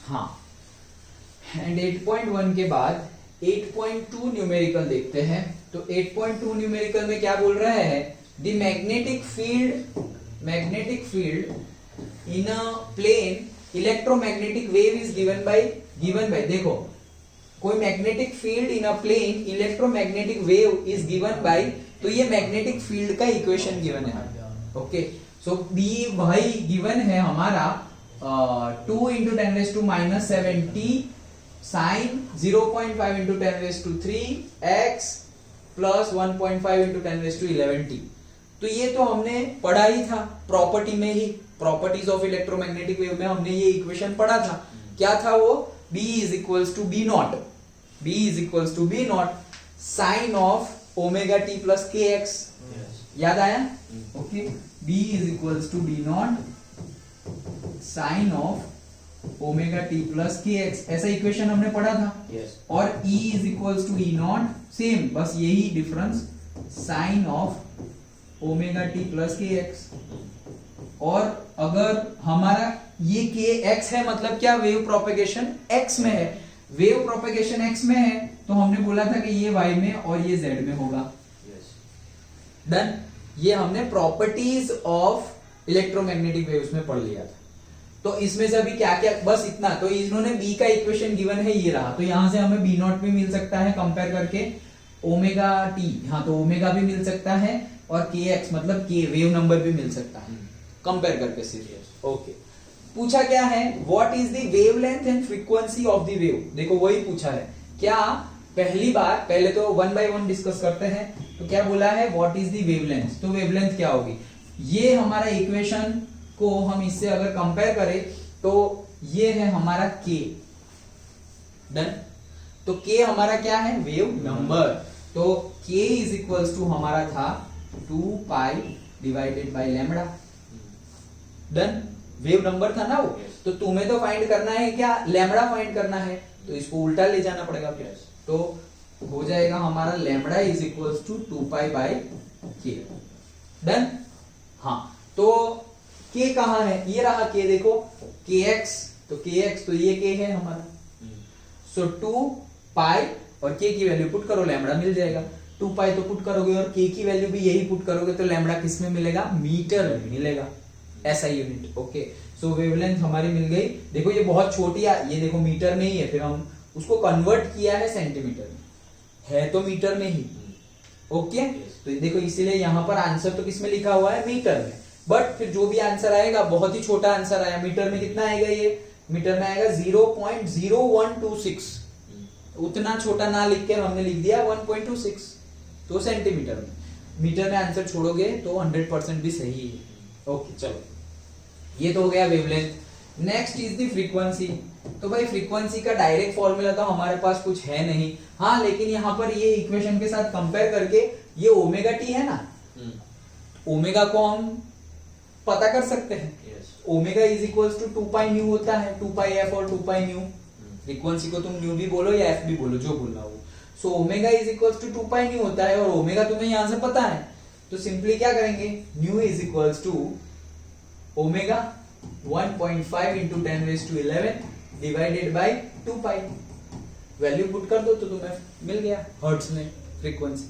हाँ, एंड 8.1 के बाद 8.2 न्यूमेरिकल देखते हैं। तो 8.2 न्यूमेरिकल में क्या बोल रहा है, the magnetic field in a plane electromagnetic wave is given by देखो, कोई magnetic field in a plane electromagnetic wave is given by, तो ये मैग्नेटिक फील्ड का इक्वेशन गिवन है। ओके, सो बी भाई गिवन है हमारा 2 into 10 raised to minus 70 sin 0.5 into 10 raised to 3 x plus 1.5 into 10 raised to 11 t। तो ये तो हमने पढ़ा ही था प्रॉपर्टी में ही, प्रॉपर्टीज ऑफ इलेक्ट्रोमैग्नेटिक वेव में हमने ये इक्वेशन पढ़ा था। क्या था वो, B is equals to B naught, B is equals to B naught sin of omega t plus kx। याद आया? Okay, B is equals to B naught sin of omega t plus kx, ऐसा equation हमने पढ़ा था। और E is equals to E naught, same, बस यही difference, sin of omega T plus के एक्स। और अगर हमारा ये के एक्स है, मतलब क्या, वेव प्रोपेगेशन एक्स में है, वेव प्रोपेगेशन एक्स में है, तो हमने बोला था कि ये वाई में और ये जेड में होगा। डन, ये हमने प्रॉपर्टीज ऑफ इलेक्ट्रोमैग्नेटिक वेव्स में पढ़ लिया था। तो इसमें से अभी क्या क्या, बस इतना, तो इन्होंने बी का इक्वेशन गिवन है, ये रहा, तो यहां से हमें बी नॉट भी मिल सकता है कंपेयर करके ओमेगा टी, हाँ तो ओमेगा भी मिल सकता है, और के एक्स मतलब के वेव नंबर भी मिल सकता है कंपेयर करके सीरियस। ओके, पूछा क्या है, what is the wavelength and frequency of the wave, देखो वही पूछा है। क्या, पहली बार, पहले तो 1 by 1 डिस्कस करते हैं। तो क्या बोला है, व्हाट इज द वेवलेंथ, तो वेवलेंथ क्या होगी, ये हमारा इक्वेशन को हम इससे अगर कंपेयर करें तो ये है हमारा के। डन, तो के हमारा क्या है, वेव नंबर, तो के इज इक्वल्स टू हमारा था 2 पाई divided by lambda. Done, wave number था ना वो, तो तुम्हें तो फाइंड करना है क्या, लैम्बडा फाइंड करना है, तो इसको उल्टा ले जाना पड़ेगा फिर। तो हो जाएगा हमारा lambda is equals to 2 pi by k. Done, हाँ, तो के कहाँ है, ये रहा के, देखो के एक्स, तो के एक्स तो ये के है हमारा, सो 2 पाई और के की वैल्यू पुट करो, लैम्बडा मिल जाएगा। 2 पाई तो पुट करोगे और के की वैल्यू भी यही पुट करोगे, तो लैम्बडा किस में मिलेगा, मीटर में मिलेगा, ऐसा यूनिट। ओके, सो वेवलेंथ हमारी मिल गई। देखो ये बहुत छोटी है, ये देखो मीटर में ही है, फिर हम उसको कन्वर्ट किया है सेंटीमीटर में, है तो मीटर में ही। ओके, तो देखो इसीलिए यहाँ पर आंसर तो किस में लिखा हुआ है, मीटर में, बट फिर जो भी आंसर आएगा बहुत ही छोटा आंसर आया, मीटर में कितना आएगा, ये मीटर में आएगा 0.0126, उतना छोटा ना लिख के हमने लिख दिया 1.26, तो सेंटीमीटर में, मीटर में आंसर छोड़ोगे तो 100% भी सही है। ओके, चलो ये तो हो गया wavelength. Next is the frequency. तो भाई फ्रीक्वेंसी का डायरेक्ट फॉर्मूला तो हमारे पास कुछ है नहीं, हाँ, लेकिन यहाँ पर ये इक्वेशन के साथ कंपेयर करके ये ओमेगा टी है ना, ओमेगा को हम पता कर सकते हैं। Omega is equals to 2 pi nu होता है, 2 पाई एफ और 2 पाई न्यू, फ्रीक्वेंसी को तुम न्यू भी बोलो या एफ भी बोलो, जो बोलना हो। So omega is equals to 2 pi nu होता है, और ओमेगा तुम्हें यहां से पता है, तो सिंपली क्या करेंगे, nu is equals to omega 1.5 into 10 raise to 11 divided by 2 pi, value put कर दो तो तुम्हें मिल गया हर्ट्ज में फ्रीक्वेंसी,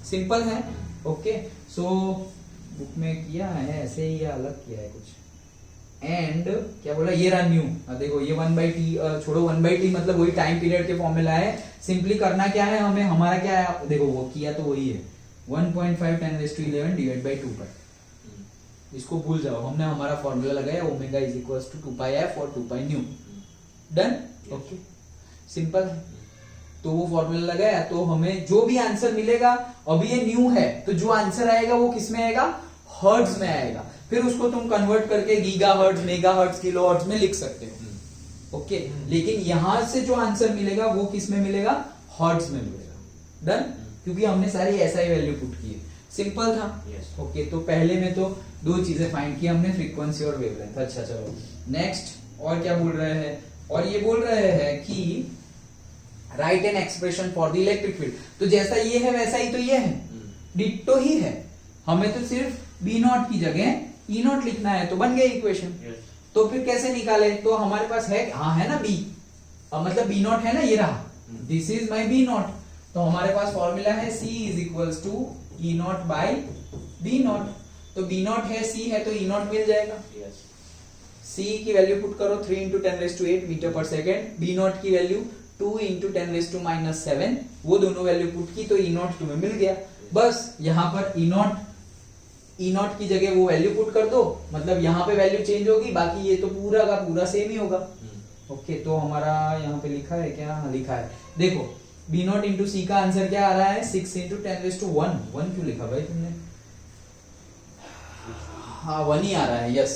सिंपल है। ओके, सो बुक में किया है ऐसे ही या अलग किया है कुछ, एंड क्या बोला, ये रहा न्यू, देखो ये 1/t छोड़ो, 1/t मतलब वही टाइम पीरियड के फॉर्मूला है। सिंपली करना क्या है हमें, हमारा क्या है, देखो वो किया तो वही है 1.5 10 raise to 11 divide by 2 pi, इसको भूल जाओ, हमने हमारा फॉर्मूला लगाया omega is equals to 2 pi F और 2 pi nu. Done, okay, simple है। तो वो फॉर्मूला लगाया तो हमें जो भी आंसर मिलेगा, अभी ये न्यू है तो जो आंसर आएगा वो किस में आएगा, हर्ट्ज में आएगा, फिर उसको तुम कन्वर्ट करके giga hertz, mega hertz, kilo hertz में लिख सकते हो। ओके, लेकिन यहां से जो आंसर मिलेगा वो किस में मिलेगा, हर्ट्ज में मिलेगा। डन, क्योंकि हमने सारी एसआई वैल्यू पुट की है, सिंपल था। ओके, तो पहले में तो दो चीजें फाइंड की हमने, फ्रीक्वेंसी और वेवलेंथ। अच्छा चलो नेक्स्ट, और क्या बोल रहे हैं, और ये बोल रहे हैं कि right an expression for the electric field. तो जैसा ये है वैसा ही तो ये है, डिट्टो ही है, हमें तो सिर्फ बी नॉट की जगह ई नॉट लिखना है, तो बन गया इक्वेशन। तो फिर कैसे निकाले? तो हमारे पास है, हाँ है ना बी, मतलब बी नॉट है ना, ये रहा, this is my B naught. तो हमारे पास फॉर्मूला है C is equals to E naught by B naught. तो बी नॉट है, C है, तो ई नॉट मिल जाएगा। C की वैल्यू पुट करो 3 इंटू 10⁸ मीटर पर सेकेंड, बी नॉट की वैल्यू 2 इंटू 10⁻⁻7, वो दोनों वैल्यू पुट की तो ई नॉट तुम्हें मिल गया। बस यहाँ पर ई नॉट की जगह वो वैल्यू पुट कर दो, मतलब यहाँ पे वैल्यू चेंज होगी, बाकी ये तो पूरा का पूरा सेम ही होगा। ओके, तो हमारा यहाँ पे लिखा है क्या? हाँ लिखा है, देखो बी नॉट इंटू सी का आंसर क्या आ रहा है? 6 इंटू 10⁻1। 1 क्यों लिखा भाई तुमने? हाँ 1 ही आ रहा है, यस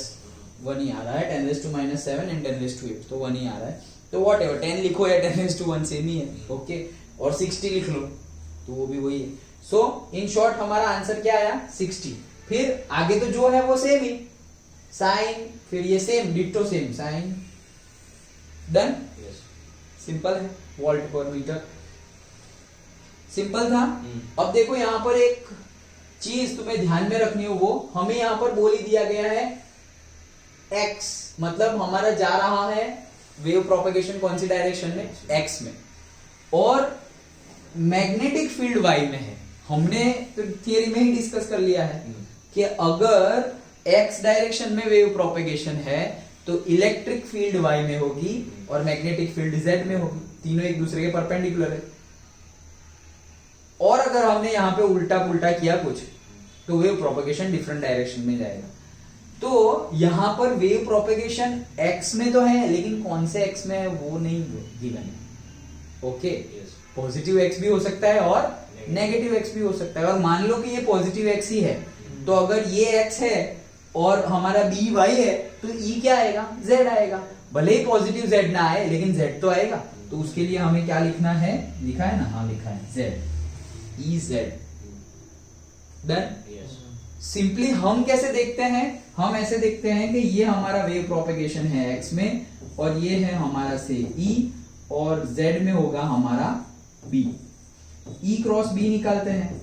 1 ही आ रहा है, 10⁻⁻7 एंड 10⁻8, तो 1 ही आ रहा है। तो वॉट एवर 10 लिखो या 10⁻1 सेम ही है। ओके, और 60 लिख लो तो वो भी वही है। सो इन शॉर्ट हमारा आंसर क्या आया? 60। फिर आगे तो जो है वो सेम ही, साइन, फिर ये same ditto same sine, done. Simple है, वोल्ट पर मीटर, सिंपल था। अब देखो यहाँ पर एक चीज तुम्हें ध्यान में रखनी हो, वो हमें यहाँ पर बोल ही दिया गया है x, मतलब हमारा जा रहा है वेव प्रोपेगेशन कौन सी डायरेक्शन में? x में, और मैग्नेटिक फील्ड y में है। हमने तो थियरी में ही डिस्कस कर लिया है कि अगर x डायरेक्शन में वेव प्रोपेगेशन है तो इलेक्ट्रिक फील्ड y में होगी और मैग्नेटिक फील्ड z में होगी, तीनों एक दूसरे के परपेंडिकुलर है। और अगर हमने यहाँ पे उल्टा पुल्टा किया कुछ तो वेव प्रोपेगेशन डिफरेंट डायरेक्शन में जाएगा। तो यहाँ पर वेव प्रोपेगेशन x में तो है, लेकिन कौन से x में है वो नहीं गिवन है। ओके, पॉजिटिव x भी हो सकता है और नेगेटिव x भी हो सकता है। और मान लो कि ये पॉजिटिव x ही है, तो अगर ये x है और हमारा बी y है तो e क्या आएगा? z आएगा। भले ही पॉजिटिव z ना आए लेकिन z तो आएगा। तो उसके लिए हमें क्या लिखना है? लिखा है ना, हाँ लिखा है z, e z, done. Simply हम कैसे देखते हैं? हम ऐसे देखते हैं कि ये हमारा वेव प्रोपेगेशन है x में, और ये है हमारा से e, और z में होगा हमारा b। e क्रॉस b निकालते हैं,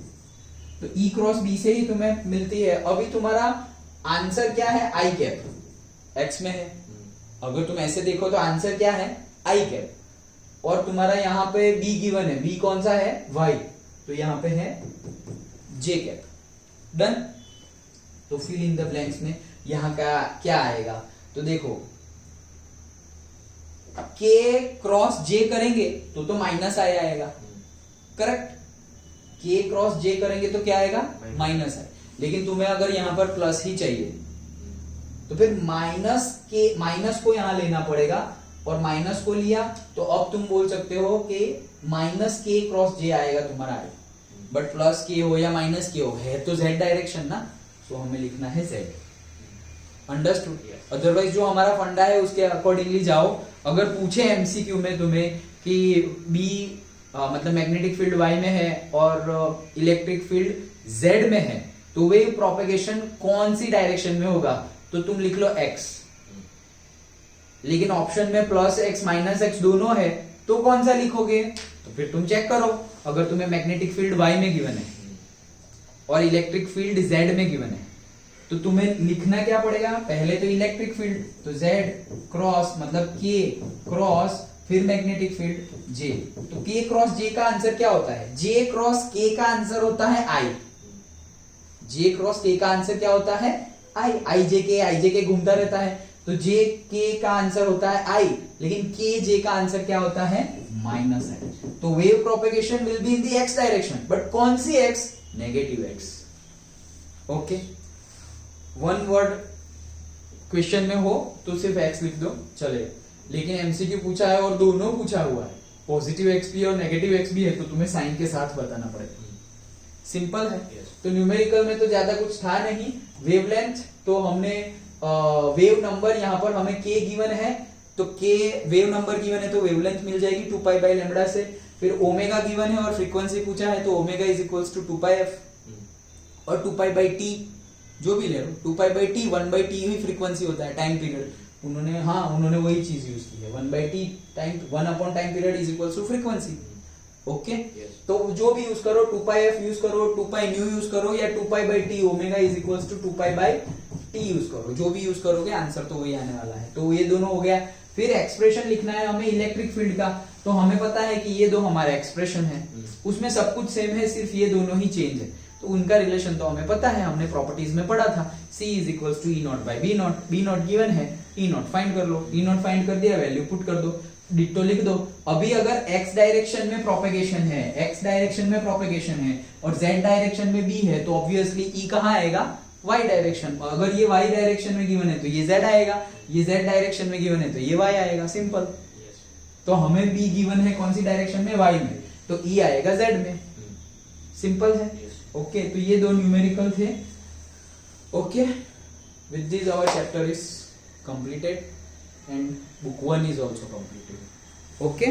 तो e क्रॉस b से ही तुम्हें मिलती है। अभी तुम्हारा आंसर क्या है? आई कैप, x में है। अगर तुम ऐसे देखो तो आंसर क्या है? आई कैप। और तुम्हारा यहाँ पे b गिवन है, b कौन सा है? y, तो यहाँ पे है j कैप, डन। तो फिल इन द ब्लैंक्स में यहाँ का क्या आएगा? तो देखो k क्रॉस j करेंगे तो माइनस आएगा, करेक्ट। k क्रॉस j करेंगे तो क्या आएगा? माइनस है। लेकिन तुम्हें अगर यहाँ पर प्लस ही चाहिए तो फिर माइनस को यहाँ लेना पड़ेगा, और माइनस को लिया तो अब तुम बोल सकते हो कि माइनस k क्रॉस j आएगा तुम्हारा आई। बट प्लस k हो या माइनस k हो, है तो z डायरेक्शन ना, तो हमें लिखना है z। अंडरस्टूड? अदरवाइज जो हमारा फंडा है उसके अकॉर्डिंगली जाओ। अगर पूछे एमसीक्यू में तुम्हें कि बी मतलब मैग्नेटिक फील्ड y में है और इलेक्ट्रिक फील्ड z में है, तो वेव प्रोपेगेशन कौन सी डायरेक्शन में होगा? तो तुम लिख लो x। लेकिन ऑप्शन में प्लस x माइनस x दोनों है, तो कौन सा लिखोगे? तो फिर तुम चेक करो। अगर तुम्हें मैग्नेटिक फील्ड y में गिवन है और इलेक्ट्रिक फील्ड z में गिवन है, तो तुम्हें लिखना क्या पड़ेगा? पहले तो इलेक्ट्रिक फील्ड, तो z क्रॉस मतलब k क्रॉस फिर मैग्नेटिक फील्ड j। तो k क्रॉस j का आंसर क्या होता है? j क्रॉस k का आंसर होता है i। j क्रॉस k का आंसर क्या होता है? i j k घूमता रहता है, तो j k का आंसर होता है i, लेकिन k j का आंसर क्या होता है? माइनस है। तो wave propagation will be in the x direction, but कौन सी x? Negative x। Okay, one word question में हो तो सिर्फ x लिख दो चले, लेकिन एमसीक्यू पूछा है और दोनों पूछा हुआ है, पॉजिटिव x भी और नेगेटिव x भी है, तो तुम्हें साइन के साथ बताना पड़ेगा। सिंपल है। तो न्यूमेरिकल में तो ज्यादा कुछ था नहीं। वेवलेंथ तो हमने वेव नंबर यहाँ पर हमें k गिवन है, तो k वेव नंबर गिवन है तो वेवलेंथ मिल जाएगी 2 पाई बाई लैम्बडा से। फिर ओमेगा गिवन है और फ्रीक्वेंसी पूछा है, तो omega is equals to 2 pi f और 2 पाई बाई t जो भी ले लो, 2 pi by t 1 by t ही फ्रीक्वेंसी होता है, टाइम पीरियड। उन्होंने वही चीज यूज की है, 1 by t time 1 upon time period is equals to frequency. Okay, तो जो भी यूज करो, 2 पाई f यूज करो, 2 पाई न्यू यूज करो, या 2 pi by t omega is equals to 2 pi by T use करो, जो भी यूज करोगे आंसर तो वही आने वाला है। तो ये दोनों हो गया। फिर एक्सप्रेशन लिखना है हमें इलेक्ट्रिक फील्ड का, तो हमें पता है कि ये दो हमारा एक्सप्रेशन है, उसमें सब कुछ सेम है, सिर्फ ये दोनों ही चेंज है। तो उनका रिलेशन तो हमें पता है, हमने प्रॉपर्टीज में पढ़ा था। C is equal to E naught by B naught, बी नॉट गिवन है, ई नॉट फाइंड कर लो, ई नॉट फाइंड कर दिया, वैल्यू पुट कर दो, डिटो लिख दो। अभी अगर x डायरेक्शन में प्रोपेगेशन है, x डायरेक्शन में प्रोपेगेशन है और z डायरेक्शन में b है, तो ऑब्वियसली e कहाँ आएगा, y डायरेक्शन। अगर ये y डायरेक्शन में गिवन है तो ये z आएगा, ये z डायरेक्शन में गिवन है तो ये y आएगा, सिंपल। तो हमें b गिवन है कौन सी डायरेक्शन में, y में, तो e आएगा z में, सिंपल है। ओके, तो ये दो न्यूमेरिकल थे। Okay, with this our chapter is completed and book 1 is also completed. Okay.